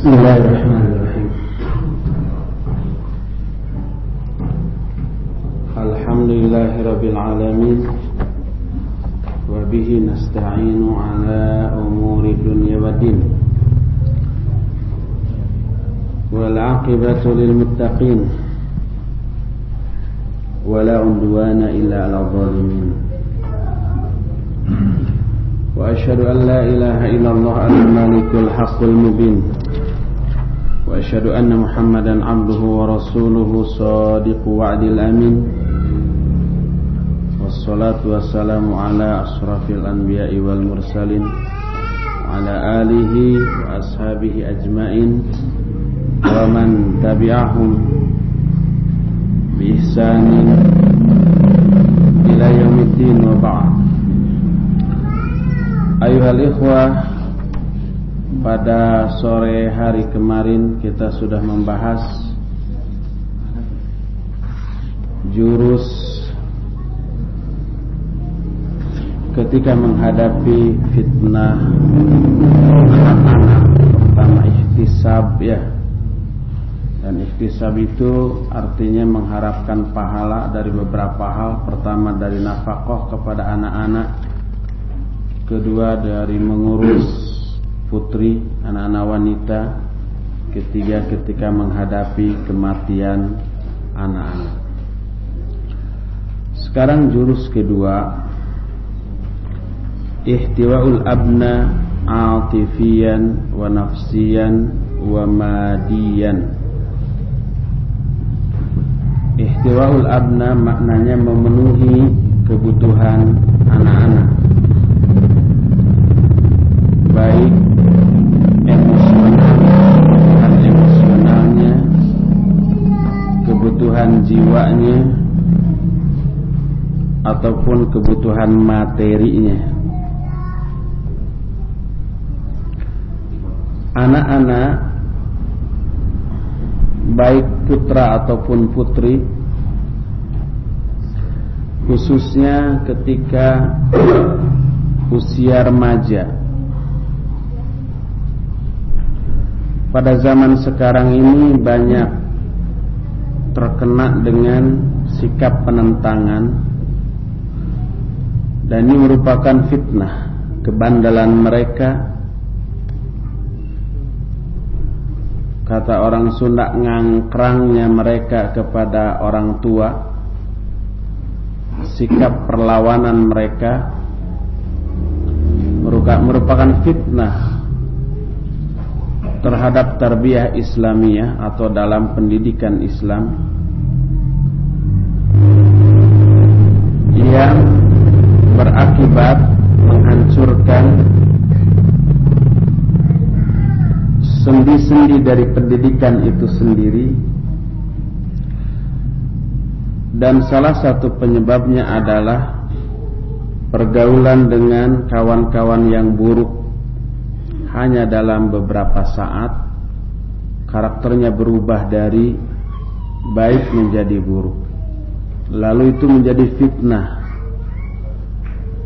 Bismillahirrahmanirrahim. Alhamdulillahirabbil alamin. Wa bihi nasta'inu ala umuri dunya waddin. Wal 'aqibatu lil muttaqin. Wala 'udwana illa 'alal zalimin. Wa asyhadu an la ilaha illallah al-malikul haqqul mubin. Wa asyhadu anna Muhammadan 'abduhu wa rasuluhu shadiqu wa'dil amin. Wassalatu wassalamu ala asrafil anbiya'i wal mursalin wa ala alihi wa ashabihi ajmain wa man tabi'ahum bi ihsanin ila yaumiddin wa ba'd. Ayuhal ikhwah, pada sore hari kemarin kita sudah membahas jurus ketika menghadapi fitnah anak-anak, pertama ihtisab ya. Dan ihtisab itu artinya mengharapkan pahala dari beberapa hal. Pertama dari nafkah kepada anak-anak, kedua dari mengurus putri, anak-anak wanita, ketiga ketika menghadapi kematian anak-anak. Sekarang jurus kedua, ihtiwa'ul abna atifiyan wa nafsiyan wa madiyan. Ihtiwa'ul abna maknanya memenuhi kebutuhan anak-anak, baik emosionalnya, kebutuhan jiwanya, ataupun kebutuhan materinya. Anak-anak, baik putra ataupun putri, khususnya ketika usia remaja. Pada zaman sekarang ini banyak terkena dengan sikap penentangan, dan ini merupakan fitnah, kebandalan mereka. Kata orang Sunda, ngangkrangnya mereka kepada orang tua, sikap perlawanan mereka merupakan fitnah terhadap tarbiyah Islamiyah atau dalam pendidikan Islam yang berakibat menghancurkan sendi-sendi dari pendidikan itu sendiri. Dan salah satu penyebabnya adalah pergaulan dengan kawan-kawan yang buruk. Hanya dalam beberapa saat karakternya berubah dari baik menjadi buruk, lalu itu menjadi fitnah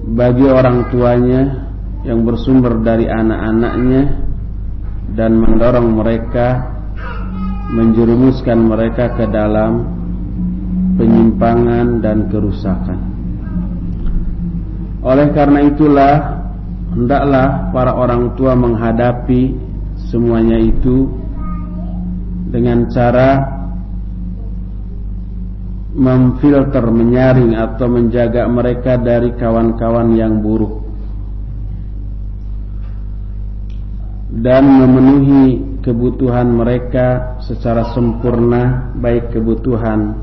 bagi orang tuanya yang bersumber dari anak-anaknya dan mendorong mereka, menjerumuskan mereka ke dalam penyimpangan dan kerusakan. Oleh karena itulah, hendaklah para orang tua menghadapi semuanya itu dengan cara memfilter, menyaring atau menjaga mereka dari kawan-kawan yang buruk, dan memenuhi kebutuhan mereka secara sempurna, baik kebutuhan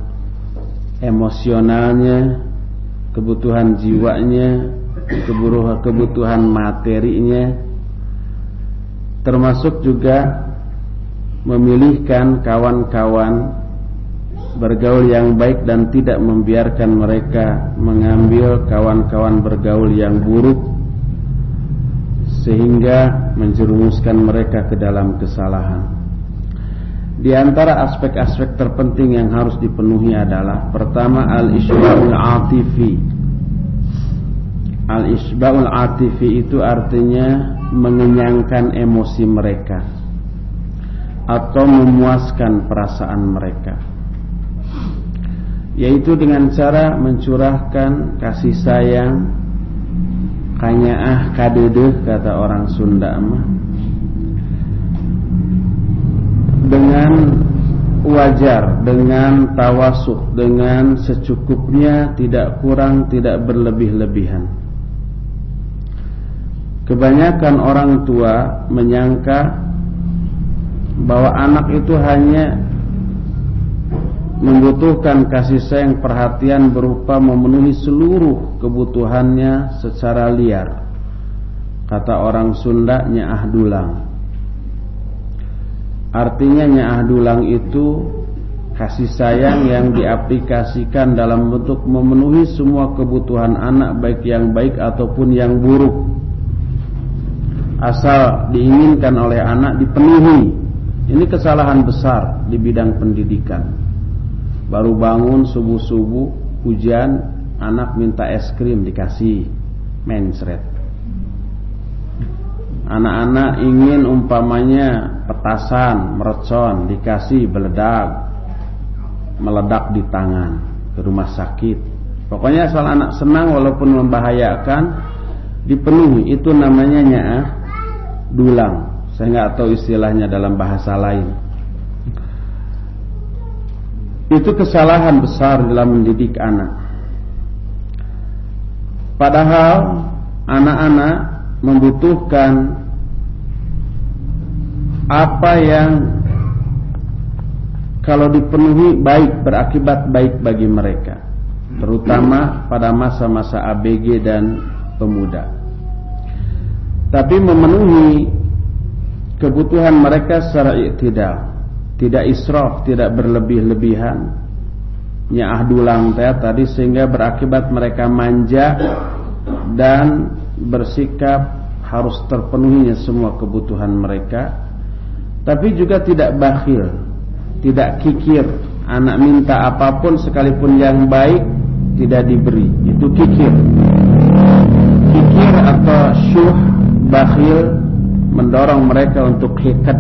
emosionalnya, kebutuhan jiwanya, kebutuhan materinya, termasuk juga memilihkan kawan-kawan bergaul yang baik dan tidak membiarkan mereka mengambil kawan-kawan bergaul yang buruk sehingga menjerumuskan mereka ke dalam kesalahan. Di antara aspek-aspek terpenting yang harus dipenuhi adalah pertama al-isba'ul atifi. Al-isba'ul atifi itu artinya mengenyangkan emosi mereka. atau memuaskan perasaan mereka, yaitu dengan cara mencurahkan kasih sayang, kanyaah kadedeh kata orang Sunda mah, dengan wajar, dengan tawasuh, dengan secukupnya, tidak kurang, tidak berlebih-lebihan. Kebanyakan orang tua menyangka bahwa anak itu hanya membutuhkan kasih sayang, perhatian berupa memenuhi seluruh kebutuhannya secara liar. Kata orang Sunda, nyaah dulang. Artinya nyaah dulang itu kasih sayang yang diaplikasikan dalam bentuk memenuhi semua kebutuhan anak, baik yang baik ataupun yang buruk. Asal diinginkan oleh anak dipenuhi. Ini kesalahan besar di bidang pendidikan. Baru bangun subuh-subuh, hujan, anak minta es krim dikasih, mencret. Anak-anak ingin umpamanya petasan, mercon, dikasih meledak di tangan, ke rumah sakit. Pokoknya asal anak senang walaupun membahayakan, dipenuhi. Itu namanya nyaah dulang. Saya nggak tahu istilahnya dalam bahasa lain. Itu kesalahan besar dalam mendidik anak. Padahal anak-anak membutuhkan apa yang kalau dipenuhi baik, berakibat baik bagi mereka, terutama pada masa-masa ABG dan pemuda. Tapi memenuhi kebutuhan mereka secara iktidal, tidak israf, tidak berlebih-lebihan, nyaah dulang tadi, sehingga berakibat mereka manja dan bersikap harus terpenuhinya semua kebutuhan mereka. Tapi juga tidak bakhil, tidak kikir. Anak minta apapun sekalipun yang baik tidak diberi, itu kikir. Kikir atau syuh, bakhil, mendorong mereka untuk hikad,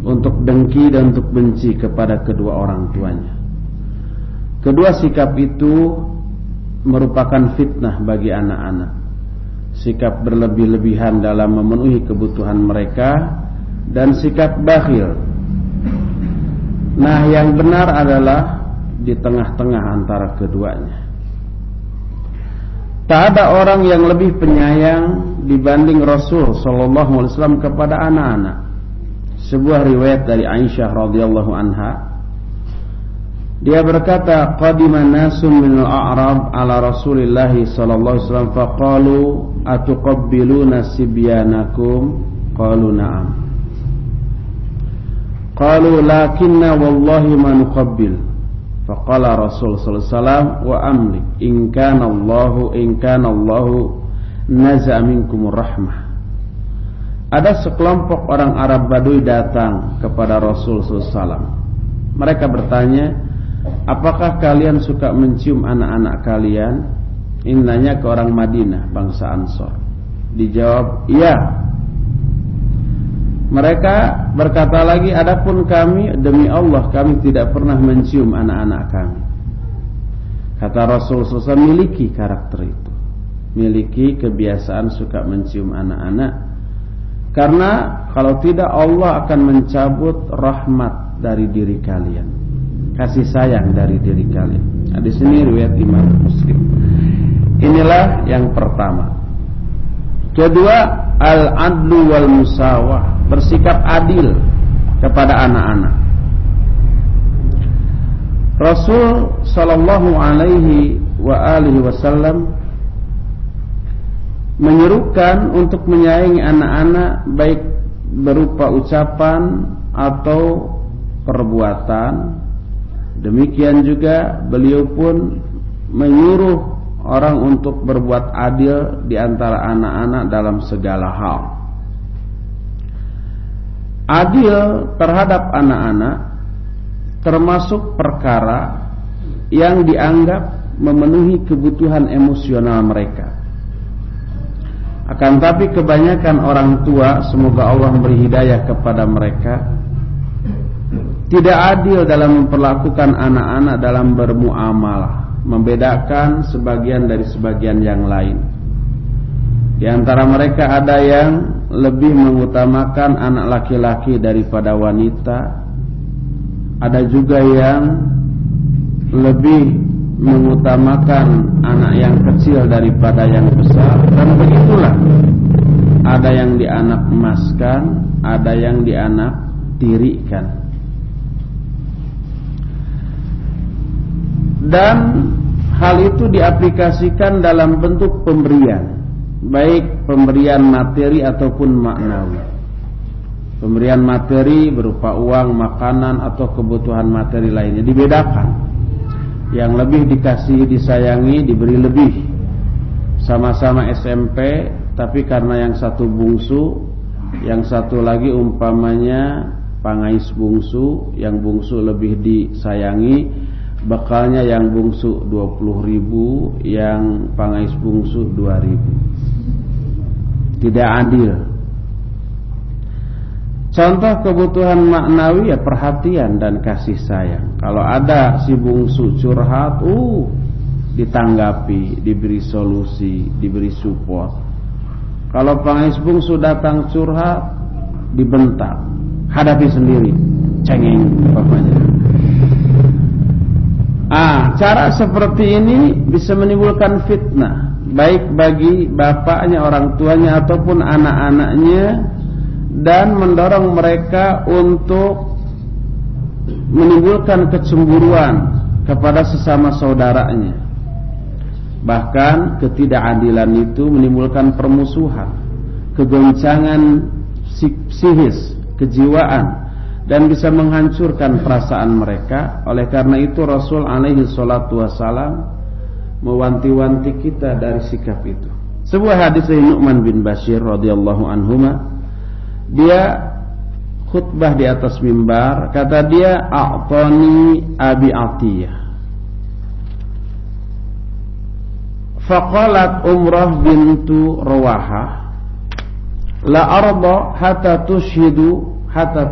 untuk dengki dan untuk benci kepada kedua orang tuanya. Kedua sikap itu merupakan fitnah bagi anak-anak. Sikap berlebih-lebihan dalam memenuhi kebutuhan mereka dan sikap bakhil. Nah, yang benar adalah di tengah-tengah antara keduanya. Tak ada orang yang lebih penyayang dibanding Rasul sallallahu alaihi wasallam kepada anak-anak. Sebuah riwayat dari Aisyah radhiyallahu anha, dia berkata, qadima nasun min al-a'rab ala Rasulillah sallallahu alaihi wasallam faqalu atuqabbiluna sibyanakum? Qalu na'am. Qalu lakinna wallahi ma nuqabbil. Faqala Rasul sallallahu alaihi wasallam wa amlik in kana Allahu naza minkumur rahmah. Ada sekelompok orang Arab Baduy datang kepada Rasul sallallahu alaihi wasallam. Mereka bertanya, apakah kalian suka mencium anak-anak kalian? Ini nanya ke orang Madinah, bangsa Ansor. Dijawab, iya. Mereka berkata lagi, adapun kami, demi Allah kami tidak pernah mencium anak-anak kami. Kata Rasul SAW, miliki karakter itu, miliki kebiasaan suka mencium anak-anak. Karena kalau tidak Allah akan mencabut rahmat dari diri kalian, kasih sayang dari diri kalian. Nah, di sini riwayat Imam Muslim. Inilah yang pertama. Kedua, al-adlu wal musawah, bersikap adil kepada anak-anak. Rasul sallallahu alaihi wa alihi wasallam menyerukan untuk menyayangi anak-anak baik berupa ucapan atau perbuatan. Demikian juga beliau pun menyuruh orang untuk berbuat adil di antara anak-anak dalam segala hal. Adil terhadap anak-anak termasuk perkara yang dianggap memenuhi kebutuhan emosional mereka. Akan tapi kebanyakan orang tua, semoga Allah memberi hidayah kepada mereka, tidak adil dalam memperlakukan anak-anak dalam bermuamalah, membedakan sebagian dari sebagian yang lain. Di antara mereka ada yang lebih mengutamakan anak laki-laki daripada wanita. Ada juga yang lebih mengutamakan anak yang kecil daripada yang besar. Dan begitulah, ada yang dianak emaskan, ada yang dianak tirikan. Dan hal itu diaplikasikan dalam bentuk pemberian, baik pemberian materi ataupun maknawi. Pemberian materi berupa uang, makanan, atau kebutuhan materi lainnya dibedakan. Yang lebih dikasih, disayangi, diberi lebih. Sama-sama SMP, tapi karena yang satu bungsu, yang satu lagi umpamanya pangais bungsu, yang bungsu lebih disayangi, bekalnya yang bungsu 20.000, yang pangais bungsu 2.000. Tidak adil. Contoh kebutuhan maknawi ya perhatian dan kasih sayang. Kalau ada si bungsu curhat, ditanggapi, diberi solusi, diberi support. Kalau pangais bungsu datang curhat, dibentak, hadapi sendiri, cengeng umpamanya. Cara seperti ini bisa menimbulkan fitnah, baik bagi bapaknya, orang tuanya, ataupun anak-anaknya, dan mendorong mereka untuk menimbulkan kecemburuan kepada sesama saudaranya. Bahkan ketidakadilan itu menimbulkan permusuhan, kegoncangan psikis, kejiwaan, dan bisa menghancurkan perasaan mereka. Oleh karena itu Rasul alaihi salatu wassalam mewanti-wanti kita dari sikap itu. Sebuah hadis dari Nu'man bin Bashir radhiyallahu anhuma, dia khutbah di atas mimbar, kata dia, a'tani abi Atiyah. Faqalat Umrah bintu Rawahah, la arda hatta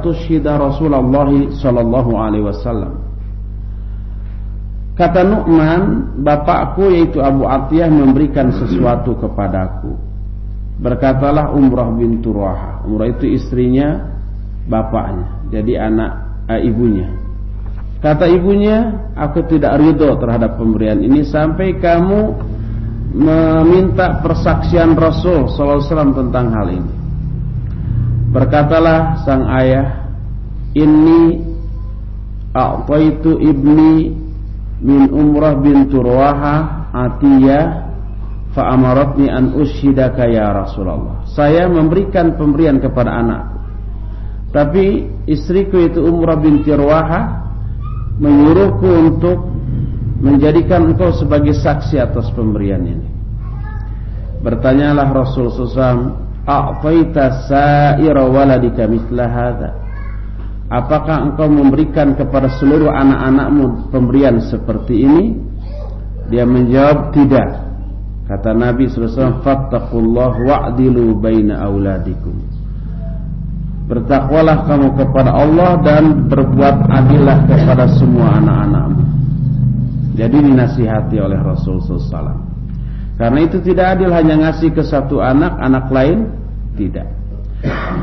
tushhida Rasulullah sallallahu alaihi wasallam. Kata Nu'man, bapakku yaitu Abu Atiyah memberikan sesuatu kepadaku. Berkatalah Umrah bintu Rawahah. Umrah itu istrinya bapaknya, jadi ibunya. Kata ibunya, aku tidak ridho terhadap pemberian ini sampai kamu meminta persaksian Rasul sallallahu alaihi wasallam tentang hal ini. Berkatalah sang ayah, inni a'taitu ibni min Umrah bintu Rawahah Atiyah fa amaratni an ushhidaka ya Rasulullah. Saya memberikan pemberian kepada anakku, tapi istriku itu Umrah binti Rawahah menyuruhku untuk menjadikan engkau sebagai saksi atas pemberian ini. Bertanyalah Rasul SAW, a'taita sa'ira waladika mithla hadza, apakah engkau memberikan kepada seluruh anak-anakmu pemberian seperti ini? Dia menjawab, tidak. Kata Nabi SAW, fattaqullah wa'dilu baina auladikum, bertakwalah kamu kepada Allah dan berbuat adillah kepada semua anak-anakmu. Jadi dinasihati oleh Rasul SAW. Karena itu tidak adil hanya ngasih ke satu anak, anak lain tidak.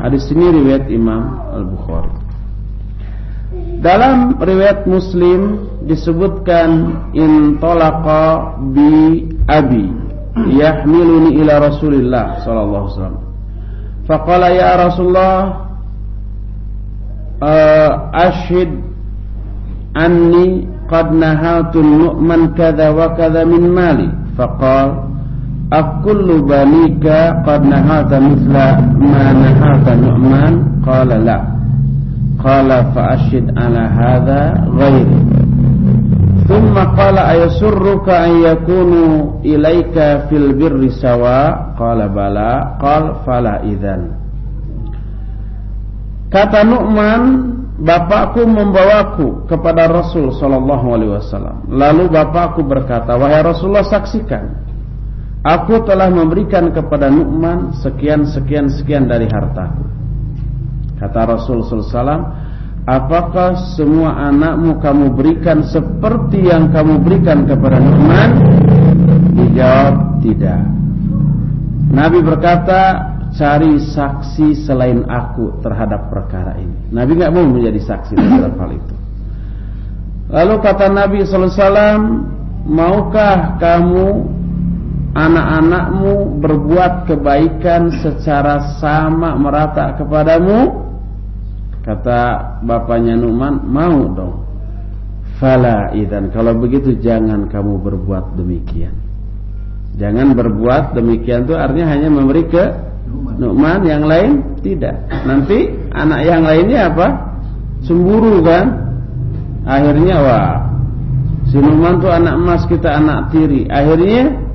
Hadis ini riwayat Imam Al-Bukhari. Dalam riwayat Muslim disebutkan, in talaqa bi abi yahmiluni ila Rasulillah sallallahu alaihi wasallam. Faqala ya Rasulullah, ashhid anni qad nahaltu Nu'man kadza wa kadza min mali. Faqala akullu banika qad nahalta mithla ma nahalta Nu'man? Qala la. Qala fa ashhid ala hadha ghairi. Thumma qala ayasurruka an yakunu ilaika fil birri sawa? Qala bala. Qala fala idzan. Kata Nu'man, bapakku membawaku kepada Rasul sallallahu alaihi wasallam. Lalu bapakku berkata, wahai Rasulullah, saksikan, aku telah memberikan kepada Nu'man sekian dari hartaku. Kata Rasul sallallahu alaihi wasallam, apakah semua anakmu kamu berikan seperti yang kamu berikan kepada Nu'man? Dijawab, tidak. Nabi berkata, cari saksi selain aku terhadap perkara ini. Nabi enggak mau menjadi saksi terhadap hal itu. Lalu kata Nabi sallallahu alaihi wasallam, maukah kamu anak-anakmu berbuat kebaikan secara sama merata kepadamu? Kata bapaknya Nu'man, mau dong. Fala idzan, kalau begitu jangan kamu berbuat demikian. Jangan berbuat demikian itu artinya hanya memberi ke Nu'man, yang lain tidak. Nanti anak yang lainnya apa? Cemburu kan? Akhirnya wah, si Nu'man tuh anak emas, kita anak tiri. Akhirnya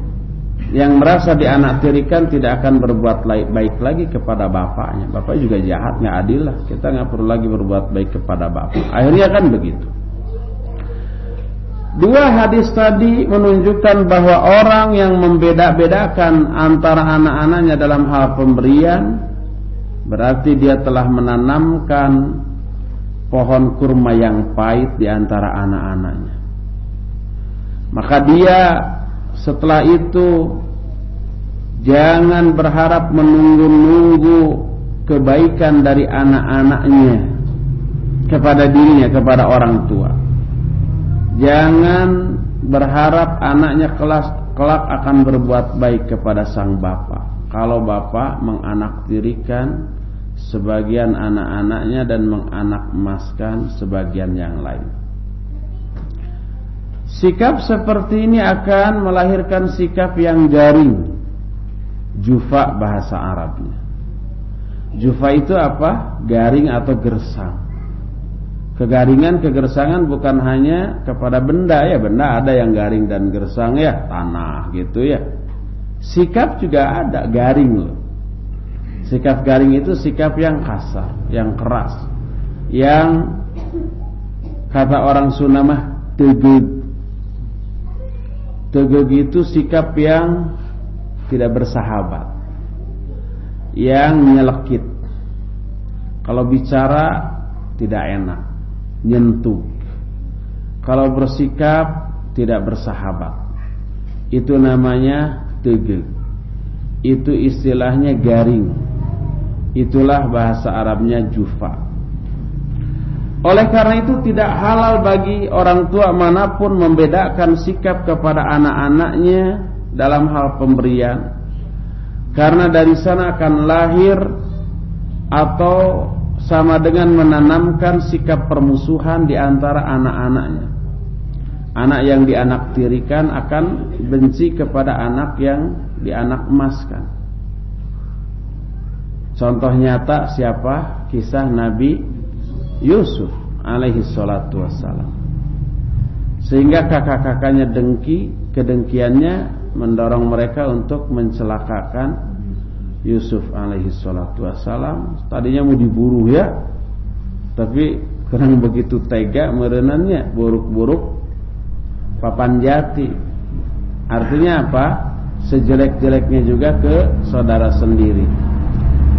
yang merasa dianaktirikan tidak akan berbuat baik lagi kepada bapaknya. Bapak juga jahat, nggak adil lah. Kita nggak perlu lagi berbuat baik kepada bapak. Akhirnya kan begitu. Dua hadis tadi menunjukkan bahwa orang yang membeda-bedakan antara anak-anaknya dalam hal pemberian, berarti dia telah menanamkan pohon kurma yang pahit di antara anak-anaknya. Maka dia setelah itu jangan berharap menunggu-nunggu kebaikan dari anak-anaknya kepada dirinya, kepada orang tua. Jangan berharap anaknya kelak akan berbuat baik kepada sang bapak. Kalau bapak menganaktirikan sebagian anak-anaknya dan menganakmaskan sebagian yang lain. Sikap seperti ini akan melahirkan sikap yang garing. Jufa bahasa Arabnya. Jufa itu apa? Garing atau gersang. Kegaringan, kegersangan bukan hanya kepada benda ya. Benda ada yang garing dan gersang ya. Tanah gitu ya. Sikap juga ada garing loh. Sikap garing itu sikap yang kasar, yang keras, yang kata orang Sunda mah tegeg. Tegeg itu sikap yang tidak bersahabat, yang nyelekit. Kalau bicara tidak enak, nyentuh. Kalau bersikap tidak bersahabat. Itu namanya tegeg. Itu istilahnya garing. Itulah bahasa Arabnya jufa. Oleh karena itu tidak halal bagi orang tua manapun membedakan sikap kepada anak-anaknya dalam hal pemberian. Karena dari sana akan lahir atau sama dengan menanamkan sikap permusuhan di antara anak-anaknya. Anak yang dianaktirikan akan benci kepada anak yang dianakmaskan. Contoh nyata siapa? Kisah Nabi Yusuf alaihi salatu wassalam. Sehingga kakak-kakaknya dengki, kedengkiannya mendorong mereka untuk mencelakakan Yusuf alaihi salatu wassalam. Tadinya mau diburu ya, tapi kurang begitu tega merenannya, buruk-buruk papan jati. Artinya apa? Sejelek-jeleknya juga ke saudara sendiri.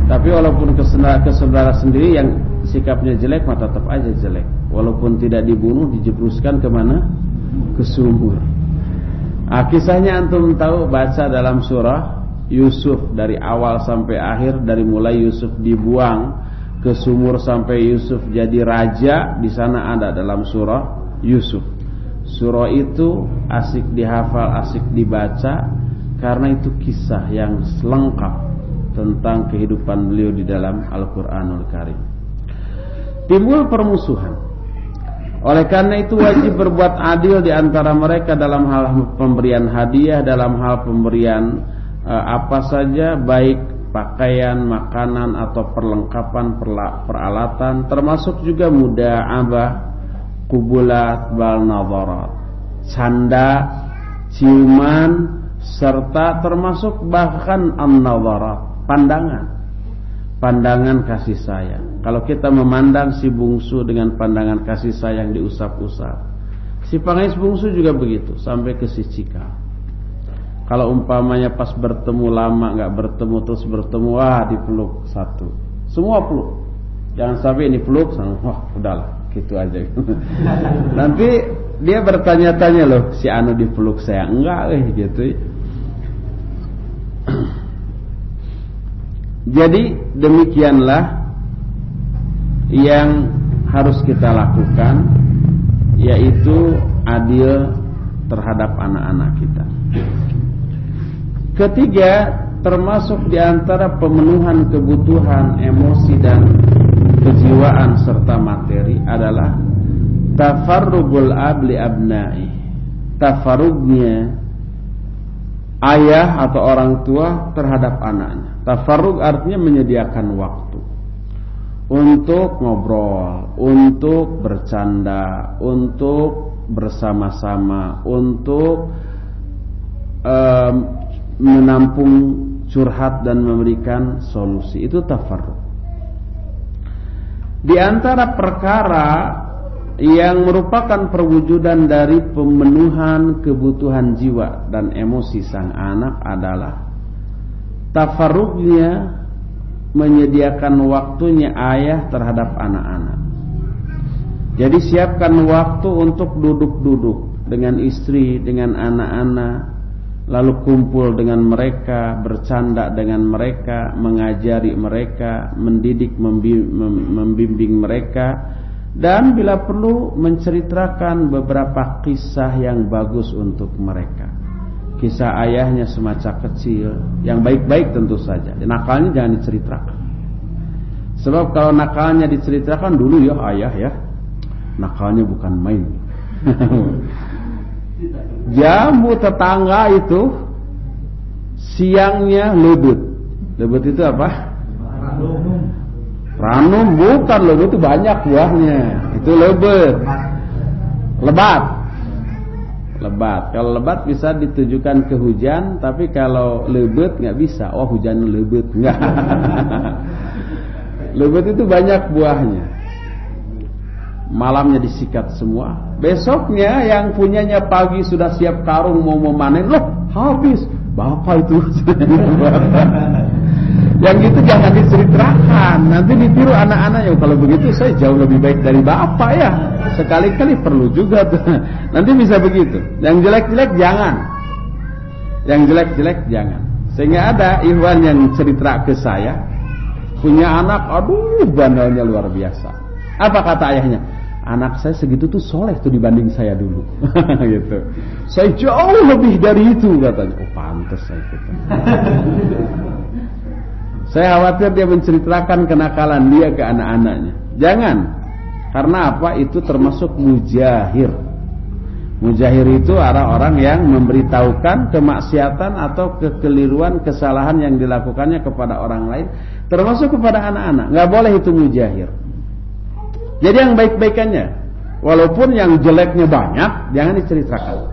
Tapi walaupun ke saudara sendiri yang sikapnya jelek, mah tetap aja jelek. Walaupun tidak dibunuh, dijebruskan kemana? Ke sumur. Kisahnya antum tahu, baca dalam surah Yusuf dari awal sampai akhir, dari mulai Yusuf dibuang ke sumur sampai Yusuf jadi raja. Di sana ada dalam surah Yusuf. Surah itu asik dihafal, asik dibaca, karena itu kisah yang lengkap tentang kehidupan beliau di dalam Al-Quranul Karim. Timbul permusuhan. Oleh karena itu wajib berbuat adil di antara mereka dalam hal pemberian hadiah, dalam hal pemberian apa saja, baik pakaian, makanan atau perlengkapan peralatan, termasuk juga muda'abah, kubulat, bal nadharat, canda, ciuman, serta termasuk bahkan an-nadharat, pandangan kasih sayang. Kalau kita memandang si bungsu dengan pandangan kasih sayang, diusap-usap. Si pangis bungsu juga begitu, sampai ke si cikal. Kalau umpamanya pas bertemu lama nggak bertemu, terus bertemu, wah dipeluk satu, semua peluk. Jangan sampai ini peluk, wah udahlah, gitu aja. Nanti dia bertanya-tanya loh, si anu dipeluk saya enggak gitu. Jadi demikianlah yang harus kita lakukan, yaitu adil terhadap anak-anak kita. Ketiga, termasuk di antara pemenuhan kebutuhan emosi dan kejiwaan serta materi adalah tafarrugul abli abnai. Tafarrugnya ayah atau orang tua terhadap anaknya. Tafarrug artinya menyediakan waktu untuk ngobrol, untuk bercanda, untuk bersama-sama, untuk menampung curhat dan memberikan solusi. Itu tafarrug. Di antara perkara yang merupakan perwujudan dari pemenuhan kebutuhan jiwa dan emosi sang anak adalah tafarrugnya menyediakan waktunya ayah terhadap anak-anak. Jadi siapkan waktu untuk duduk-duduk dengan istri, dengan anak-anak, lalu kumpul dengan mereka, bercanda dengan mereka, mengajari mereka, mendidik, membimbing mereka, dan bila perlu menceritakan beberapa kisah yang bagus untuk mereka. Kisah ayahnya semasa kecil, yang baik-baik tentu saja. Nakalnya jangan diceritakan. Sebab kalau nakalnya diceritakan dulu ya ayah ya, nakalnya bukan main. Jambu tetangga itu siangnya lebut. Lebut itu apa? Ranum bukan, lebut itu banyak buahnya. Itu lebut. Lebat. Lebat. Kalau lebat bisa ditujukan ke hujan, tapi kalau lebut nggak bisa. Oh hujan lebut nggak. Lebut itu banyak buahnya. Malamnya disikat semua. Besoknya yang punyanya pagi sudah siap karung mau memanen, loh habis. Bapak itu. Yang gitu jangan diceritakan. Nanti ditiru anak-anak. Ya kalau begitu saya jauh lebih baik dari bapak ya. Sekali-kali perlu juga tuh. Nanti bisa begitu. Yang jelek-jelek jangan. Yang jelek-jelek jangan. Sehingga ada ikhwan yang cerita ke saya, punya anak, aduh bandelnya luar biasa. Apa kata ayahnya? Anak saya segitu tuh soleh tuh dibanding saya dulu. Gitu. Saya jauh lebih dari itu katanya. Oh pantas saya gitu. Saya khawatir dia menceritakan kenakalan dia ke anak-anaknya. Jangan. Karena apa? Itu termasuk mujahir. Mujahir itu orang yang memberitahukan kemaksiatan atau kekeliruan, kesalahan yang dilakukannya kepada orang lain, termasuk kepada anak-anak. Nggak boleh itu mujahir. Jadi yang baik-baikannya, walaupun yang jeleknya banyak, jangan diceritakan.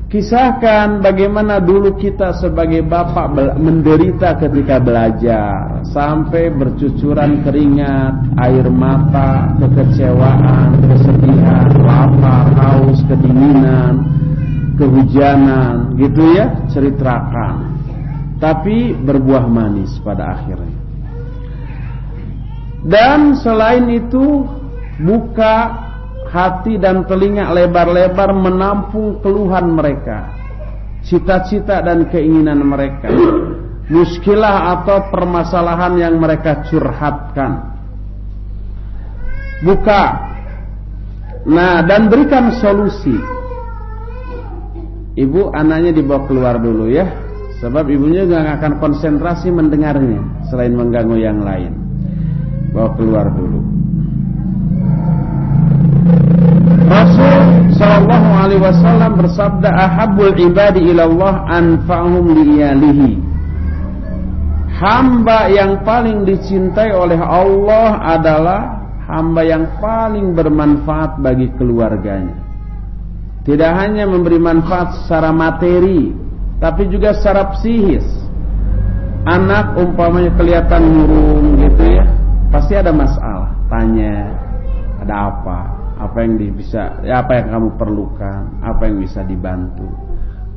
Kisahkan bagaimana dulu kita sebagai bapak menderita ketika belajar, sampai bercucuran keringat, air mata, kekecewaan, kesedihan, lapar, haus, kedinginan, kehujanan, gitu ya, ceritakan. Tapi berbuah manis pada akhirnya. Dan selain itu, buka hati dan telinga lebar-lebar menampung keluhan mereka, cita-cita dan keinginan mereka, muskilah atau permasalahan yang mereka curhatkan. Buka. Nah, dan berikan solusi. Ibu anaknya dibawa keluar dulu ya, sebab ibunya juga akan konsentrasi mendengarnya selain mengganggu yang lain. Bawa keluar dulu. Rasul sallallahu alaihi wasallam bersabda, ahabbul ibadi ilallah anfa'hum li'iyalihi. Hamba yang paling dicintai oleh Allah adalah hamba yang paling bermanfaat bagi keluarganya. Tidak hanya memberi manfaat secara materi, tapi juga secara psikis. Anak umpamanya kelihatan murung gitu ya, pasti ada masalah. Tanya, ada apa yang bisa, apa yang kamu perlukan, apa yang bisa dibantu.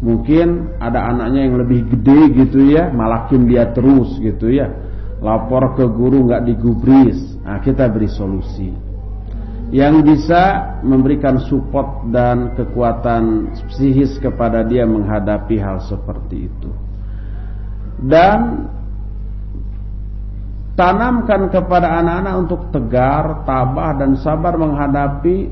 Mungkin ada anaknya yang lebih gede gitu ya, malakin dia terus gitu ya, lapor ke guru nggak digubris. Nah, kita beri solusi yang bisa memberikan support dan kekuatan psikis kepada dia menghadapi hal seperti itu. Dan tanamkan kepada anak-anak untuk tegar, tabah dan sabar menghadapi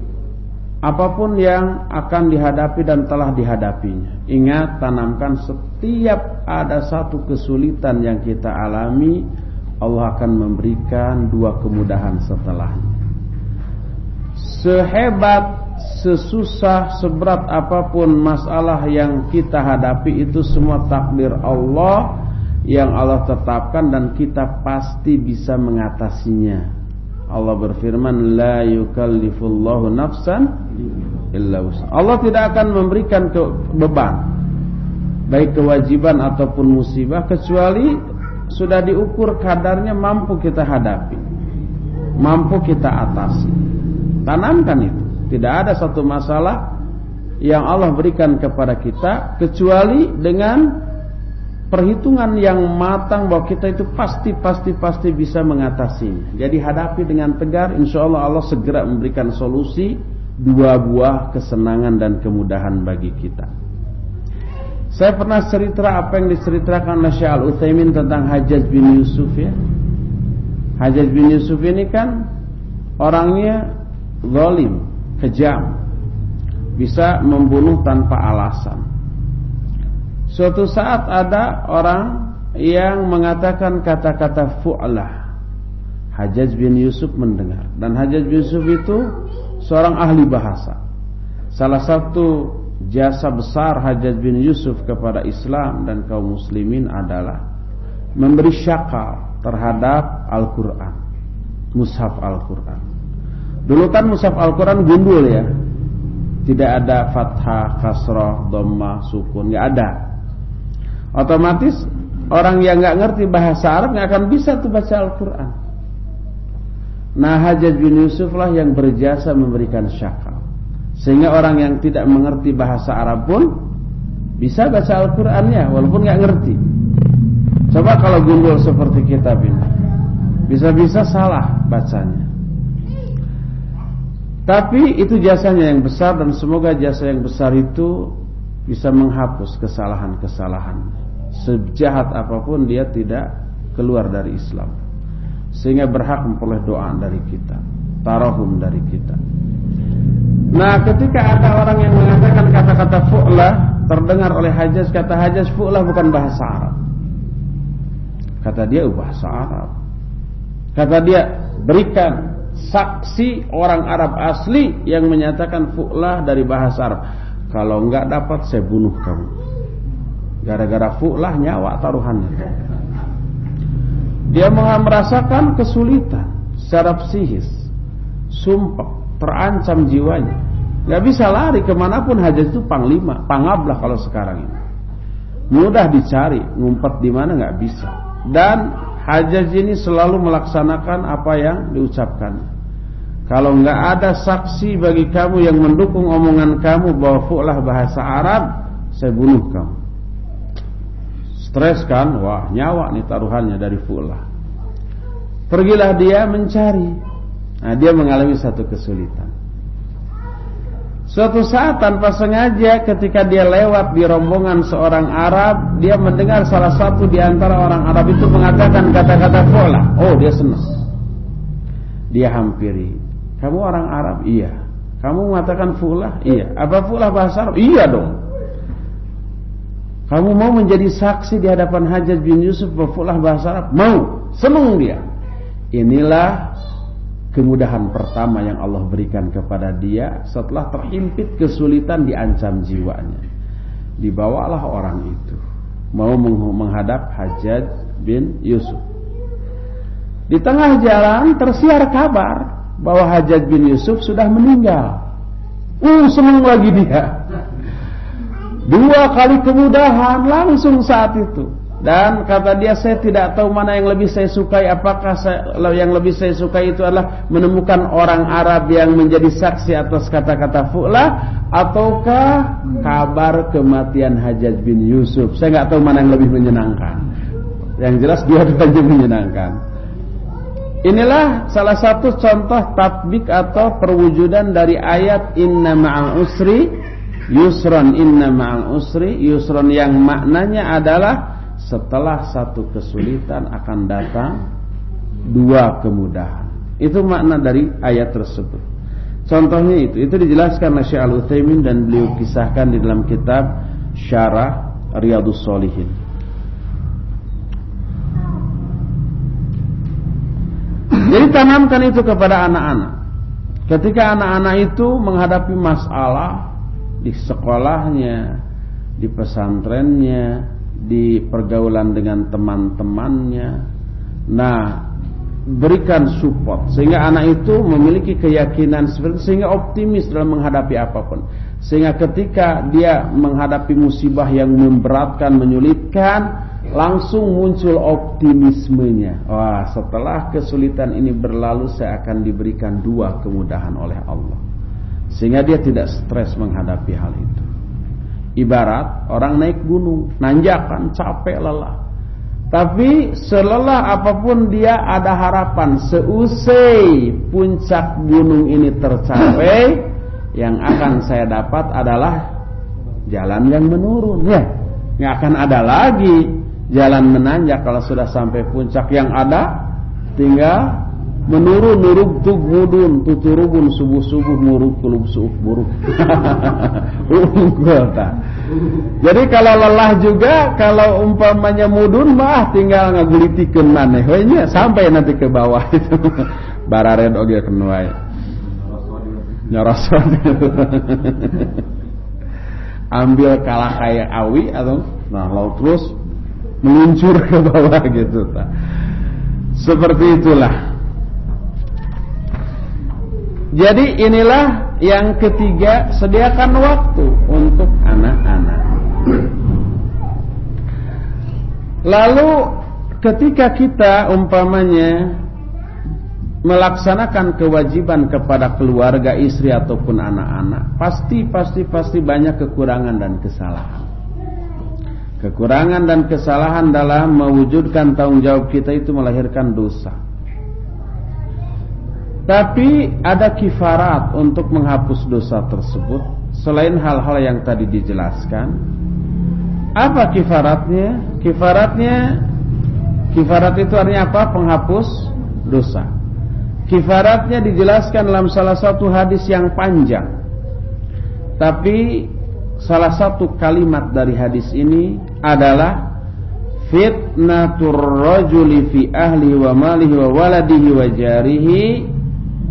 apapun yang akan dihadapi dan telah dihadapinya. Ingat, tanamkan setiap ada satu kesulitan yang kita alami, Allah akan memberikan 2 kemudahan setelahnya. Sehebat, sesusah, seberat apapun masalah yang kita hadapi, itu semua takdir Allah yang Allah tetapkan dan kita pasti bisa mengatasinya. Allah berfirman, la yukallifullahu nafsan illa wus'aha. Allah tidak akan memberikan beban, baik kewajiban ataupun musibah, kecuali sudah diukur kadarnya mampu kita hadapi, mampu kita atasi. Tanamkan itu. Tidak ada satu masalah yang Allah berikan kepada kita kecuali dengan perhitungan yang matang bahwa kita itu pasti bisa mengatasinya. Jadi hadapi dengan tegar, insyaallah Allah segera memberikan solusi, 2 buah kesenangan dan kemudahan bagi kita. Saya pernah cerita apa yang diceritakan oleh Syekh Al-Utsaimin tentang Hajjaj bin Yusuf ya. Hajjaj bin Yusuf ini kan orangnya zalim, kejam, bisa membunuh tanpa alasan. Suatu saat ada orang yang mengatakan kata-kata fu'lah. Hajjaj bin Yusuf mendengar, dan Hajjaj bin Yusuf itu seorang ahli bahasa. Salah satu jasa besar Hajjaj bin Yusuf kepada Islam dan kaum muslimin adalah memberi syakal terhadap Al-Quran, mushaf Al-Quran. Dulu kan mushaf Al-Quran gundul ya, tidak ada fathah, kasrah, dhammah, sukun, nggak ada. Otomatis orang yang nggak ngerti bahasa Arab nggak akan bisa tuh baca Al-Quran. Nah, Hajjaj bin Yusuf lah yang berjasa memberikan syakal, sehingga orang yang tidak mengerti bahasa Arab pun bisa baca Al-Qurannya walaupun nggak ngerti. Coba kalau gundul seperti kita ini, bisa-bisa salah bacanya. Tapi itu jasanya yang besar, dan semoga jasa yang besar itu bisa menghapus kesalahan-kesalahan. Sejahat apapun dia tidak keluar dari Islam, sehingga berhak memperoleh doa dari kita, tarahum dari kita. Nah, ketika ada orang yang mengatakan kata-kata fu'lah terdengar oleh Hajjaj, kata Hajjaj, fu'lah bukan bahasa Arab. Kata dia, bahasa Arab. Kata dia, berikan saksi orang Arab asli yang menyatakan fu'lah dari bahasa Arab. Kalau enggak dapat, saya bunuh kamu. Gara-gara fu'lah nyawa taruhannya. Dia merasakan kesulitan secara psikis, sumpah, terancam jiwanya. Enggak bisa lari kemanapun. Hajjaj itu panglima, pangablah kalau sekarang ini. Mudah dicari, ngumpet di mana enggak bisa. Dan Hajjaj ini selalu melaksanakan apa yang diucapkan. Kalau enggak ada saksi bagi kamu yang mendukung omongan kamu bahwa fu'lah bahasa Arab, saya bunuh kamu. Stres kan? Wah, nyawa nih taruhannya dari fu'lah. Pergilah dia mencari. Nah, dia mengalami satu kesulitan. Suatu saat tanpa sengaja ketika dia lewat di rombongan seorang Arab, dia mendengar salah satu di antara orang Arab itu mengatakan kata-kata fu'lah. Oh, dia senang. Dia hampiri. Kamu orang Arab? Iya. Kamu mengatakan fu'lah? Iya. Apa fu'lah bahasa Arab? Iya dong. Kamu mau menjadi saksi di hadapan Hajjaj bin Yusuf bahwa fu'lah bahasa Arab? Mau. Senang dia. Inilah kemudahan pertama yang Allah berikan kepada dia setelah terhimpit kesulitan, diancam jiwanya. Dibawalah orang itu mau menghadap Hajjaj bin Yusuf. Di tengah jalan tersiar kabar bahwa Hajjaj bin Yusuf sudah meninggal. Senang lagi dia. 2 kali kemudahan langsung saat itu. Dan kata dia, saya tidak tahu mana yang lebih saya sukai. Apakah yang lebih saya sukai itu adalah menemukan orang Arab yang menjadi saksi atas kata-kata fu'lah, ataukah kabar kematian Hajjaj bin Yusuf. Saya nggak tahu mana yang lebih menyenangkan. Yang jelas dua-duanya menyenangkan. Inilah salah satu contoh tatbik atau perwujudan dari ayat inna ma'al usri yusron, inna ma'al usri yusron, yang maknanya adalah setelah satu kesulitan akan datang dua kemudahan. Itu makna dari ayat tersebut. Contohnya itu dijelaskan oleh Syekh Al-Utsaimin dan beliau kisahkan di dalam kitab Syarah Riyadhus Shalihin. Jadi tanamkan itu kepada anak-anak. Ketika anak-anak itu menghadapi masalah di sekolahnya, di pesantrennya, di pergaulan dengan teman-temannya, nah, berikan support sehingga anak itu memiliki keyakinan seperti itu, sehingga optimis dalam menghadapi apapun. Sehingga ketika dia menghadapi musibah yang memberatkan, menyulitkan, langsung muncul optimismenya. Wah, setelah kesulitan ini berlalu saya akan diberikan dua kemudahan oleh Allah. Sehingga dia tidak stres menghadapi hal itu. Ibarat orang naik gunung, nanjakan, capek, lelah. Tapi selelah apapun dia ada harapan, seusai puncak gunung ini tercapai, yang akan saya dapat adalah jalan yang menurun. Ya, nggak akan ada lagi jalan menanjak kalau sudah sampai puncak. Yang ada tinggal menurun, nurub tug mudun, tuturubun subuh-subuh muruk kulub suuf buruk. Jadi kalau lelah juga, kalau umpamanya mudun mah tinggal ngagulitikeun maneh we nya sampai nanti ke bawah itu. Barared oge keun wae. Nyoroson. Ambil kalah kayak awi atau nah lalu terus meluncur ke bawah gitu. Seperti itulah. Jadi inilah yang ketiga, sediakan waktu untuk anak-anak. Lalu ketika kita umpamanya melaksanakan kewajiban kepada keluarga, istri ataupun anak-anak, pasti banyak kekurangan dan kesalahan. Kekurangan dan kesalahan dalam mewujudkan tanggung jawab kita itu melahirkan dosa. Tapi ada kifarat untuk menghapus dosa tersebut selain hal-hal yang tadi dijelaskan. Apa kifaratnya? Kifarat itu artinya apa? Penghapus dosa. Kifaratnya dijelaskan dalam salah satu hadis yang panjang. Tapi salah satu kalimat dari hadis ini adalah fitnatur rajuli fi ahli wa malihi wa waladihi wa jarihi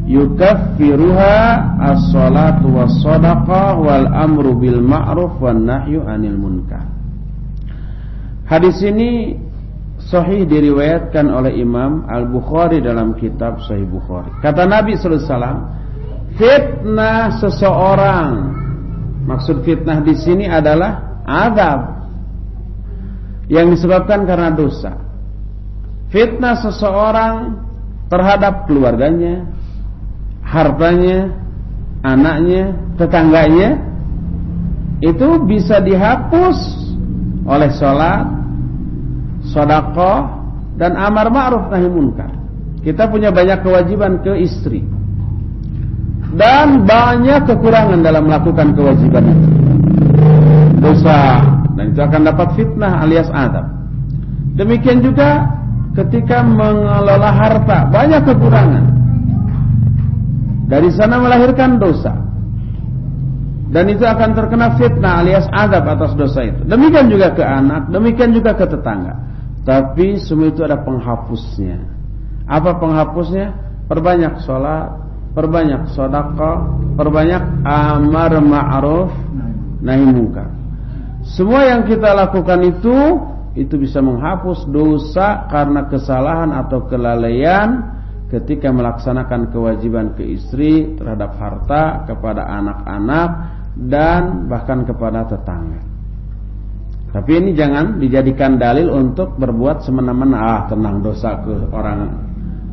yukaffiruha as-salatu was-sadaqah wal amru bil ma'ruf wan nahyu 'anil munkar. Hadis ini sahih diriwayatkan oleh Imam Al-Bukhari dalam kitab Sahih Bukhari. Kata Nabi sallallahu alaihi wasallam, fitnah seseorang, maksud fitnah di sini adalah azab yang disebabkan karena dosa. Fitnah seseorang terhadap keluarganya, hartanya, anaknya, tetangganya, itu bisa dihapus oleh sholat, sedekah, dan amar ma'ruf nahi munkar. Kita punya banyak kewajiban ke istri dan banyak kekurangan dalam melakukan kewajiban itu, dosa, dan itu akan dapat fitnah alias azab. Demikian juga ketika mengelola harta, banyak kekurangan, dari sana melahirkan dosa, dan itu akan terkena fitnah alias azab atas dosa itu. Demikian juga ke anak, demikian juga ke tetangga. Tapi semua itu ada penghapusnya. Apa penghapusnya? Perbanyak sholat, perbanyak sedekah, perbanyak amar ma'ruf nahi munkar. Semua yang kita lakukan itu bisa menghapus dosa karena kesalahan atau kelalaian ketika melaksanakan kewajiban ke istri, terhadap harta, kepada anak-anak, dan bahkan kepada tetangga. Tapi ini jangan dijadikan dalil untuk berbuat semena-mena. Tenang, dosa ke orang,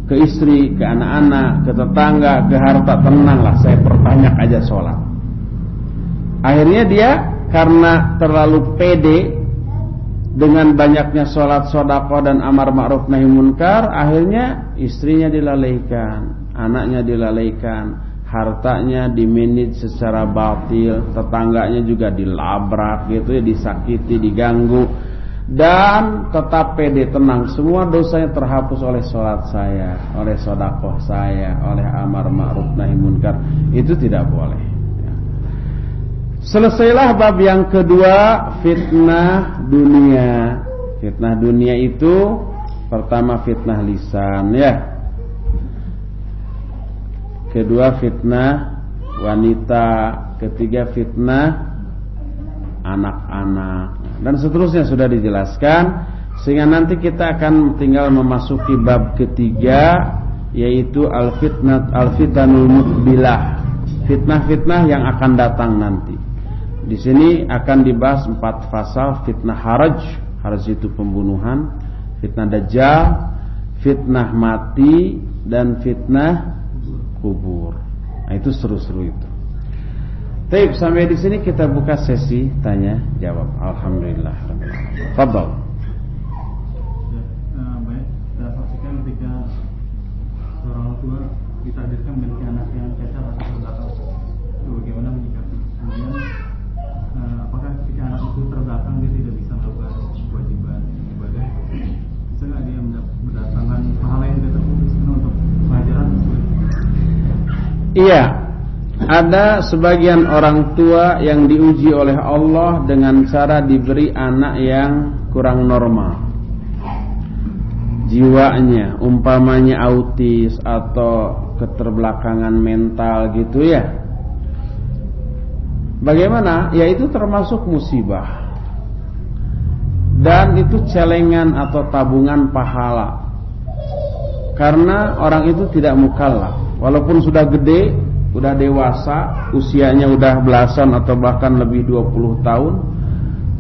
ke istri, ke anak-anak, ke tetangga, ke harta, tenanglah, saya perbanyak aja sholat. Akhirnya dia karena terlalu pede, dengan banyaknya sholat, sedekah dan amar ma'ruf nahi munkar, akhirnya istrinya dilalaikan, anaknya dilalaikan, hartanya dimanage secara batil, tetangganya juga dilabrak gitu ya, disakiti, diganggu, dan tetap pede tenang, semua dosanya terhapus oleh sholat saya, oleh sedekah saya, oleh amar ma'ruf nahi munkar. Itu tidak boleh. Selesailah bab yang kedua, fitnah dunia. Fitnah dunia itu pertama fitnah lisan ya, kedua fitnah wanita, ketiga fitnah anak-anak, dan seterusnya sudah dijelaskan. Sehingga nanti kita akan tinggal memasuki bab ketiga, yaitu al-fitanul muqbilah, fitnah-fitnah yang akan datang nanti. Di sini akan dibahas 4 fasal: fitnah haraj itu pembunuhan, fitnah dajjal, fitnah mati, dan fitnah kubur. Nah, itu seru-seru itu. Baik, sampai di sini kita buka sesi tanya jawab. Alhamdulillah. Fadhal. Baik, kita saksikan ketika seorang tua ditakdirkan memiliki anak yang cacat atau terbelakang. Itu bagaimana menyikapi? Kemudian apakah ketika anak itu terbelakang dia tidak bisa melakukan kewajiban ibadah? Bisa nggak dia mendatangkan pahala yang tidak terputus untuk pelajaran? Iya, ada sebagian orang tua yang diuji oleh Allah dengan cara diberi anak yang kurang normal jiwanya, umpamanya autis atau keterbelakangan mental gitu ya. Bagaimana? Ya, itu termasuk musibah, dan itu celengan atau tabungan pahala, karena orang itu tidak mukallaf. Walaupun sudah gede, sudah dewasa, usianya sudah belasan atau bahkan lebih 20 tahun,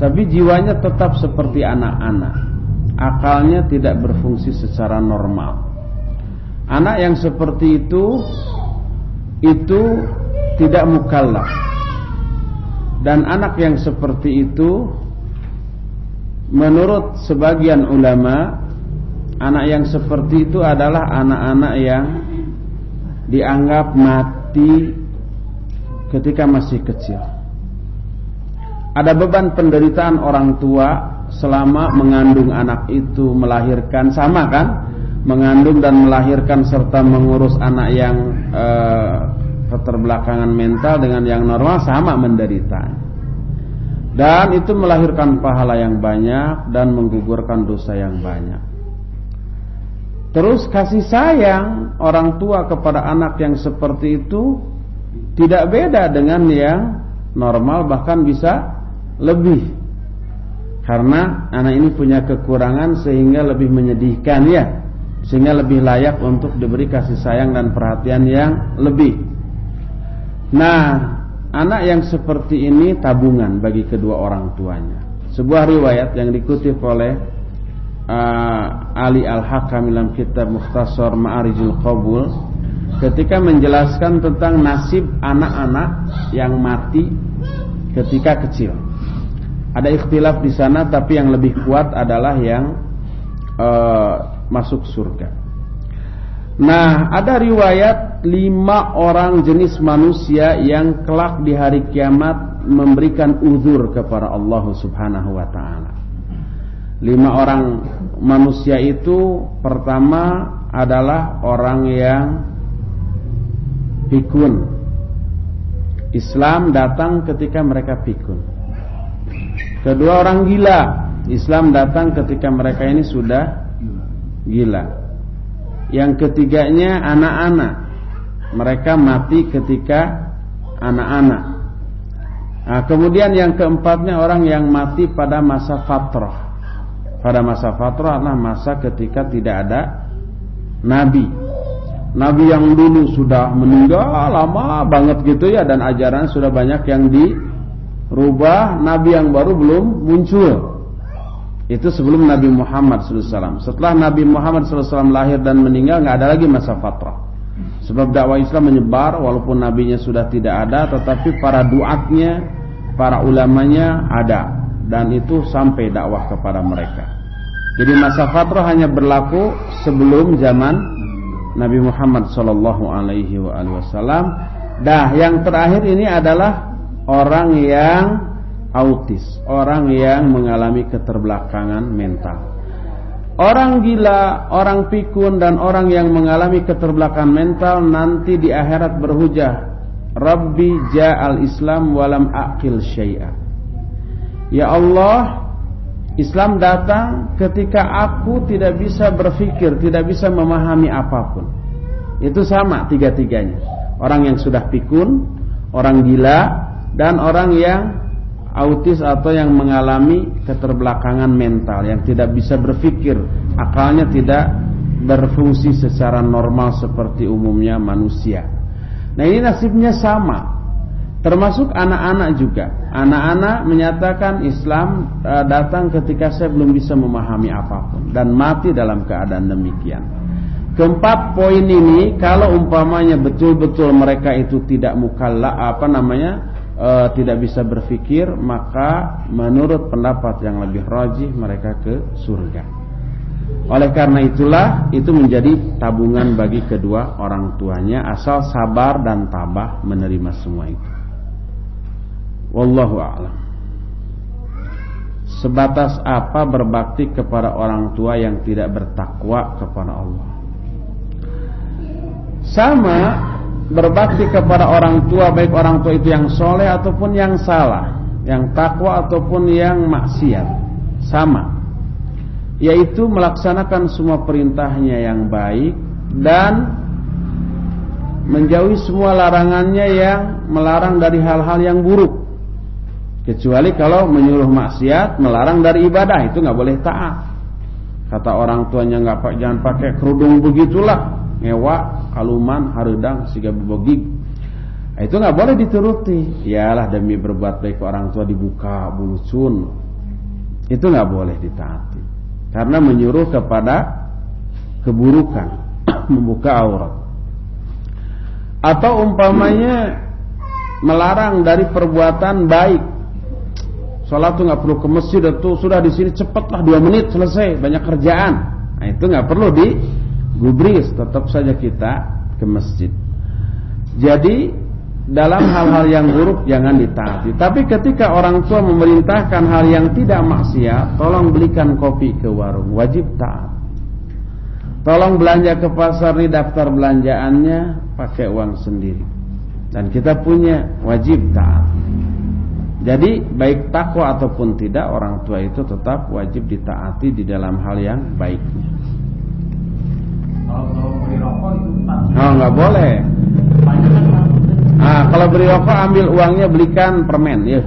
tapi jiwanya tetap seperti anak-anak. Akalnya tidak berfungsi secara normal. Anak yang seperti itu tidak mukallaf. Dan anak yang seperti itu, menurut sebagian ulama, anak yang seperti itu adalah anak-anak yang dianggap mati ketika masih kecil. Ada beban penderitaan orang tua selama mengandung anak itu, melahirkan, sama kan? Mengandung dan melahirkan serta mengurus anak yang keterbelakangan mental dengan yang normal sama menderita. Dan itu melahirkan pahala yang banyak dan menggugurkan dosa yang banyak. Terus kasih sayang orang tua kepada anak yang seperti itu tidak beda dengan yang normal, bahkan bisa lebih. Karena anak ini punya kekurangan sehingga lebih menyedihkan ya, sehingga lebih layak untuk diberi kasih sayang dan perhatian yang lebih. Nah, anak yang seperti ini tabungan bagi kedua orang tuanya. Sebuah riwayat yang dikutip oleh Ali Al-Hakam dalam kitab Mukhtasar Ma'arijul Qabul, ketika menjelaskan tentang nasib anak-anak yang mati ketika kecil. Ada ikhtilaf di sana, tapi yang lebih kuat adalah yang masuk surga. Nah, ada riwayat 5 orang jenis manusia yang kelak di hari kiamat memberikan uzur kepada Allah Subhanahu wa ta'ala. 5 orang manusia itu, pertama adalah orang yang pikun. Islam datang ketika mereka pikun. Kedua, orang gila. Islam datang ketika mereka ini sudah gila. Yang ketiganya anak-anak. Mereka mati ketika anak-anak. Nah, kemudian yang keempatnya orang yang mati pada masa fatrah. Pada masa fatrah adalah masa ketika tidak ada nabi. Nabi yang dulu sudah meninggal lama banget gitu ya, dan ajaran sudah banyak yang dirubah. Nabi yang baru belum muncul. Itu sebelum Nabi Muhammad SAW. Setelah Nabi Muhammad SAW lahir dan meninggal, nggak ada lagi masa fatrah. Sebab dakwah Islam menyebar, walaupun nabinya sudah tidak ada, tetapi para duatnya, para ulamanya ada. dan itu sampai dakwah kepada mereka. Jadi masa fatrah hanya berlaku sebelum zaman Nabi Muhammad SAW. Yang terakhir ini adalah orang yang autis, orang yang mengalami keterbelakangan mental. Orang gila, orang pikun, dan orang yang mengalami keterbelakangan mental nanti di akhirat berhujah, Rabbi ja'al Islam walam aqil syai'a. Ya Allah, Islam datang ketika aku tidak bisa berpikir, tidak bisa memahami apapun. Itu sama tiga-tiganya. Orang yang sudah pikun, orang gila, dan orang yang autis atau yang mengalami keterbelakangan mental, yang tidak bisa berpikir, akalnya tidak berfungsi secara normal seperti umumnya manusia. Nah, ini nasibnya sama, termasuk anak-anak juga. Anak-anak menyatakan Islam datang ketika saya belum bisa memahami apapun, dan mati dalam keadaan demikian. Keempat poin ini, kalau umpamanya betul-betul mereka itu tidak mukallaf, tidak bisa berpikir, maka menurut pendapat yang lebih rajih mereka ke surga. Oleh karena itulah itu menjadi tabungan bagi kedua orang tuanya, asal sabar dan tabah menerima semua itu. Wallahu a'lam. Sebatas apa berbakti kepada orang tua yang tidak bertakwa kepada Allah? Sama berbakti kepada orang tua, baik orang tua itu yang soleh ataupun yang salah, yang takwa ataupun yang maksiat, sama, yaitu melaksanakan semua perintahnya yang baik dan menjauhi semua larangannya yang melarang dari hal-hal yang buruk. Kecuali kalau menyuruh maksiat, melarang dari ibadah, itu nggak boleh taat. Kata orang tuanya jangan pakai kerudung begitulah, ngewa, kaluman, hareudang, siga bebogig. Itu nggak boleh dituruti. Yalah, demi berbuat baik ke orang tua dibuka bulucun, itu nggak boleh ditaati, karena menyuruh kepada keburukan, membuka aurat. Atau umpamanya melarang dari perbuatan baik. Sholat tuh nggak perlu ke masjid, tuh sudah di sini cepatlah 2 menit selesai, banyak kerjaan. Nah, itu nggak perlu digubris, tetap saja kita ke masjid. Jadi dalam hal-hal yang buruk jangan ditaati. Tapi ketika orang tua memerintahkan hal yang tidak maksiat, tolong belikan kopi ke warung, wajib taat. Tolong belanja ke pasar, di daftar belanjaannya pakai uang sendiri, dan kita punya, wajib taat. Jadi baik takwa ataupun tidak, orang tua itu tetap wajib ditaati di dalam hal yang baiknya. Kalau beri rokok itu nggak boleh. Kalau beri rokok ambil uangnya belikan permen, ya.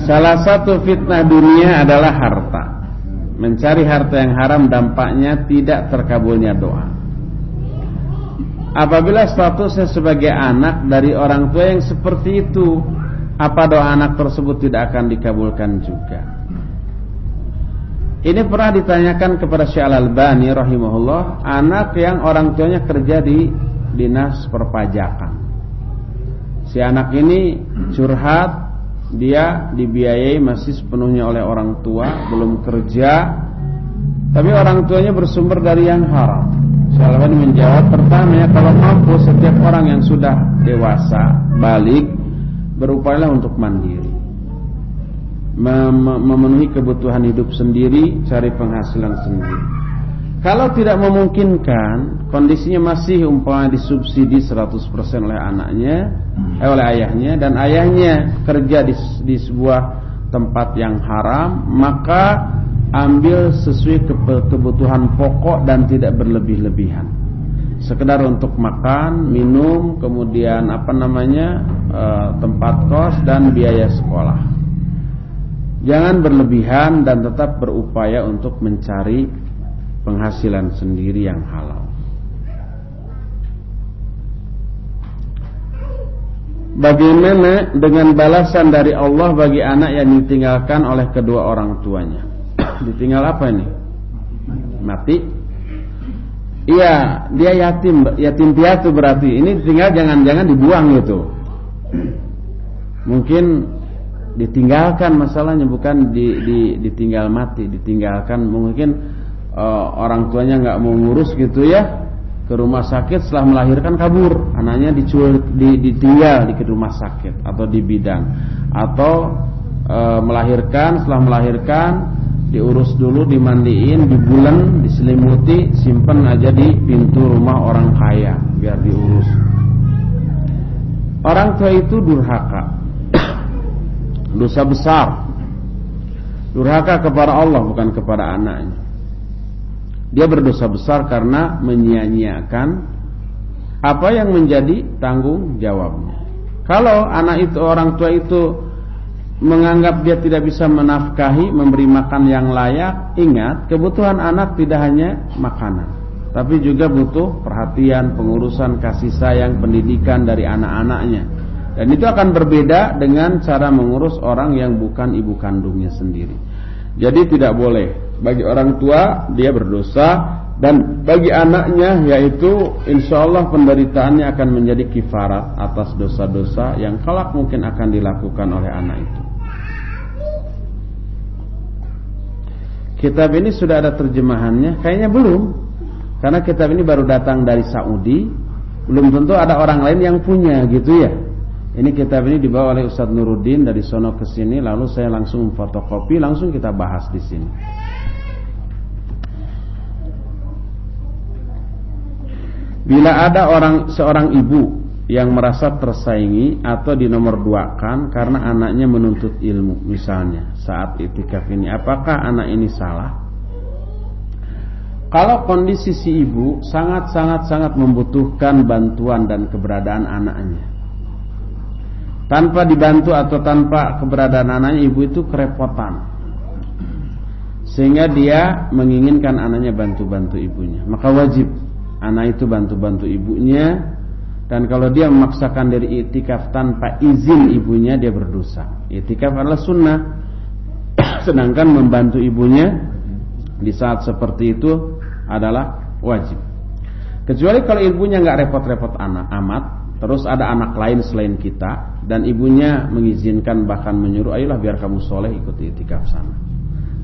Salah satu fitnah dunia adalah harta. Mencari harta yang haram dampaknya tidak terkabulnya doa. Apabila statusnya sebagai anak dari orang tua yang seperti itu, apa doa anak tersebut tidak akan dikabulkan juga? Ini pernah ditanyakan kepada Syekh Al-Albani rahimahullah, anak yang orang tuanya kerja di dinas perpajakan. Si anak ini curhat, dia dibiayai masih sepenuhnya oleh orang tua, belum kerja, tapi orang tuanya bersumber dari yang haram. Syekh Al-Albani menjawab, pertama, kalau mampu, setiap orang yang sudah dewasa, balik, berupayalah untuk mandiri, memenuhi kebutuhan hidup sendiri, cari penghasilan sendiri. Kalau tidak memungkinkan, kondisinya masih umpamanya disubsidi 100% oleh anaknya, oleh ayahnya, dan ayahnya kerja di sebuah tempat yang haram, maka ambil sesuai kebutuhan pokok dan tidak berlebih-lebihan. Sekedar untuk makan, minum, kemudian tempat kos dan biaya sekolah. Jangan berlebihan dan tetap berupaya untuk mencari penghasilan sendiri yang halal. Bagaimana dengan balasan dari Allah bagi anak yang ditinggalkan oleh kedua orang tuanya? Ditinggal apa ini? Mati. Iya, dia yatim piatu berarti. Ini tinggal jangan-jangan dibuang gitu. Mungkin ditinggalkan masalahnya, bukan ditinggal mati, ditinggalkan. Mungkin orang tuanya nggak mau ngurus gitu ya, ke rumah sakit setelah melahirkan kabur, anaknya ditinggal di rumah sakit atau di bidan, atau setelah melahirkan diurus dulu, dimandiin, dibulen, diselimuti, simpen aja di pintu rumah orang kaya biar diurus. Orang tua itu durhaka, dosa besar, durhaka kepada Allah bukan kepada anaknya. Dia berdosa besar karena menyia-nyiakan apa yang menjadi tanggung jawabnya. Kalau orang tua itu menganggap dia tidak bisa menafkahi, memberi makan yang layak, ingat, kebutuhan anak tidak hanya makanan, tapi juga butuh perhatian, pengurusan, kasih sayang, pendidikan dari anak-anaknya. Dan itu akan berbeda dengan cara mengurus orang yang bukan ibu kandungnya sendiri. Jadi tidak boleh bagi orang tua dia berdosa, dan bagi anaknya yaitu insyaallah penderitaannya akan menjadi kifarat atas dosa-dosa yang kelak mungkin akan dilakukan oleh anak itu. Kitab ini sudah ada terjemahannya? Kayaknya belum, karena kitab ini baru datang dari Saudi. Belum tentu ada orang lain yang punya gitu ya. Ini kitab ini dibawa oleh Ustadz Nuruddin dari sono ke sini, lalu saya langsung fotokopi, langsung kita bahas di sini. Bila ada seorang ibu yang merasa tersaingi atau dinomorduakan karena anaknya menuntut ilmu, misalnya saat iktikaf ini, apakah anak ini salah? Kalau kondisi si ibu sangat membutuhkan bantuan dan keberadaan anaknya, tanpa dibantu atau tanpa keberadaan anaknya, ibu itu kerepotan, sehingga dia menginginkan anaknya bantu-bantu ibunya, maka wajib anak itu bantu-bantu ibunya. Dan kalau dia memaksakan diri iktikaf tanpa izin ibunya, dia berdosa. Iktikaf adalah sunnah, sedangkan membantu ibunya di saat seperti itu adalah wajib. Kecuali kalau ibunya nggak repot-repot amat, terus ada anak lain selain kita, dan ibunya mengizinkan bahkan menyuruh, ayolah biar kamu soleh ikut iktikaf sana.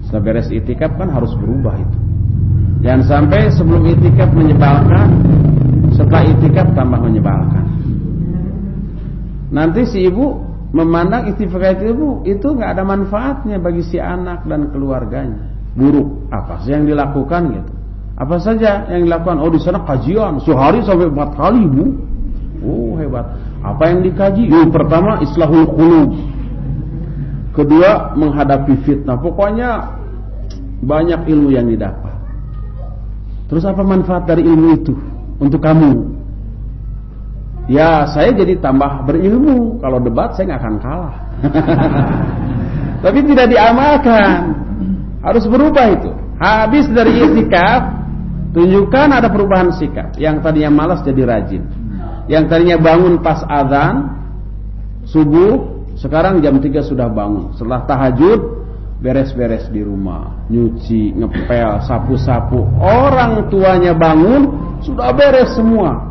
Setelah beres iktikaf kan harus berubah itu. Jangan sampai sebelum iktikaf menyebalkan, setelah iktikaf tambah menyebalkan. Nanti si ibu memandang iktikaf itu nggak ada manfaatnya bagi si anak dan keluarganya. Buruk apa sih yang dilakukan gitu? Apa saja yang dilakukan? Oh, di sana kajian sehari sampai 4 kali, Bu. Oh, hebat. Apa yang dikaji? Yang pertama islahul qulub. Kedua menghadapi fitnah. Pokoknya banyak ilmu yang didapat. Terus apa manfaat dari ilmu itu untuk kamu? Ya, saya jadi tambah berilmu. Kalau debat saya nggak akan kalah. Tapi tidak diamalkan. Harus berubah itu. Habis dari iktikaf, tunjukkan ada perubahan sikap. Yang tadinya malas jadi rajin. Yang tadinya bangun pas azan subuh, sekarang jam 3 sudah bangun. Setelah tahajud beres-beres di rumah, nyuci, ngepel, sapu-sapu. Orang tuanya bangun sudah beres semua.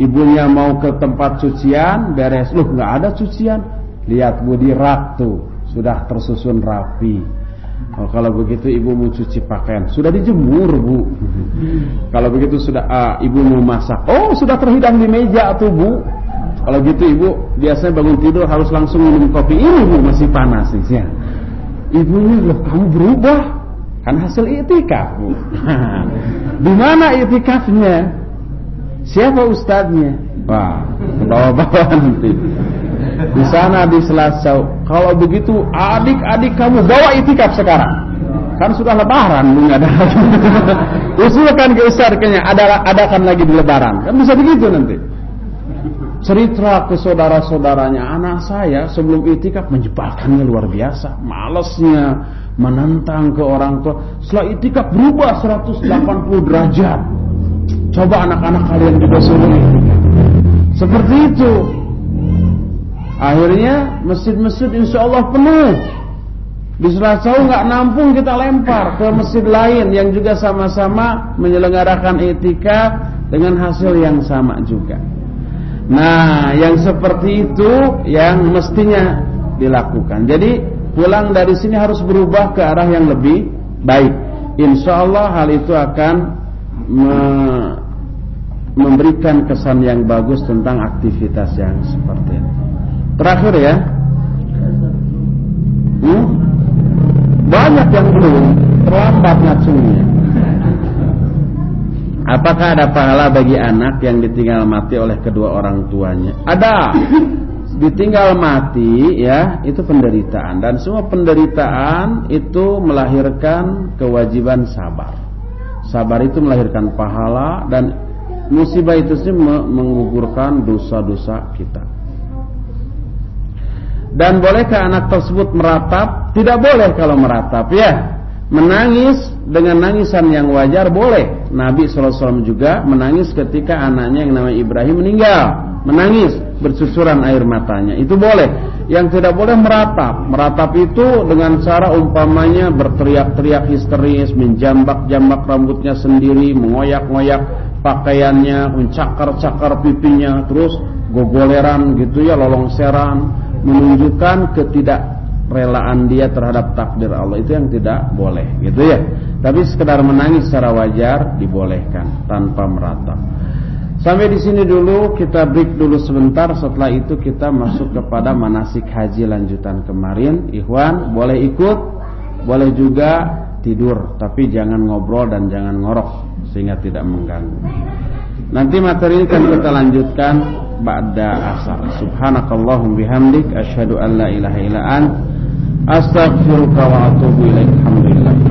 Ibunya mau ke tempat cucian, beres. Loh, nggak ada cucian. Lihat Bu, di rak tuh sudah tersusun rapi. Oh, kalau begitu ibu mau cuci pakaian, sudah dijemur Bu. Kalau begitu sudah ibu mau masak, oh sudah terhidang di meja tuh Bu. Kalau gitu ibu biasanya bangun tidur harus langsung minum kopi. Ini Bu masih panas nih ya. Ibunya, loh kamu berubah, kan hasil iktikaf Bu. Di mana iktikafnya? Siapa ustadznya? Wah, bawa-bawa nanti. Di sana di Selasau. Kalau begitu adik-adik kamu bawa iktikaf sekarang. Kan sudah lebaran, Bu, enggak ada. Usulkan ke ustadznya, adakan lagi di lebaran. Kan bisa begitu nanti. Cerita ke saudara-saudaranya, anak saya sebelum iktikaf menyebalkannya luar biasa, malesnya, menentang ke orang tua. Setelah iktikaf berubah 180 derajat. Coba anak-anak kalian juga suruh iktikaf. Seperti itu. Akhirnya masjid-masjid insya Allah penuh. Di sholat sahur nggak nampung kita lempar ke masjid lain yang juga sama-sama menyelenggarakan i'tikaf dengan hasil yang sama juga. Nah, yang seperti itu yang mestinya dilakukan. Jadi pulang dari sini harus berubah ke arah yang lebih baik. Insya Allah hal itu akan memberikan kesan yang bagus tentang aktivitas yang seperti ini. Terakhir ya, banyak yang belum, terlambat ngacungnya. Apakah ada pahala bagi anak yang ditinggal mati oleh kedua orang tuanya? Ada. Ditinggal mati ya, itu penderitaan, dan semua penderitaan itu melahirkan kewajiban sabar. Sabar itu melahirkan pahala, dan musibah itu sih menggugurkan dosa-dosa kita. Dan bolehkah anak tersebut meratap? Tidak boleh kalau meratap ya. Menangis dengan nangisan yang wajar boleh. Nabi SAW juga menangis ketika anaknya yang namanya Ibrahim meninggal. Menangis bercucuran air matanya, itu boleh. Yang tidak boleh meratap. Meratap itu dengan cara umpamanya berteriak-teriak histeris, menjambak-jambak rambutnya sendiri, mengoyak-ngoyak pakaiannya, mencakar-cakar pipinya, terus gogoleran gitu ya, lolongseran, menunjukkan ketidakrelaan dia terhadap takdir Allah. Itu yang tidak boleh gitu ya. Tapi sekedar menangis secara wajar dibolehkan tanpa meratap. Sampai di sini dulu, kita break dulu sebentar. Setelah itu kita masuk kepada manasik haji lanjutan kemarin. Ikhwan boleh ikut, boleh juga tidur, tapi jangan ngobrol dan jangan ngorok sehingga tidak mengganggu. Nanti materi ini kan kita lanjutkan ba'da asar. Subhanakallahum bihamdik, asyhadu an la ilaha illa ant, astaghfiruka wa atubu ilaik. Alhamdulillah.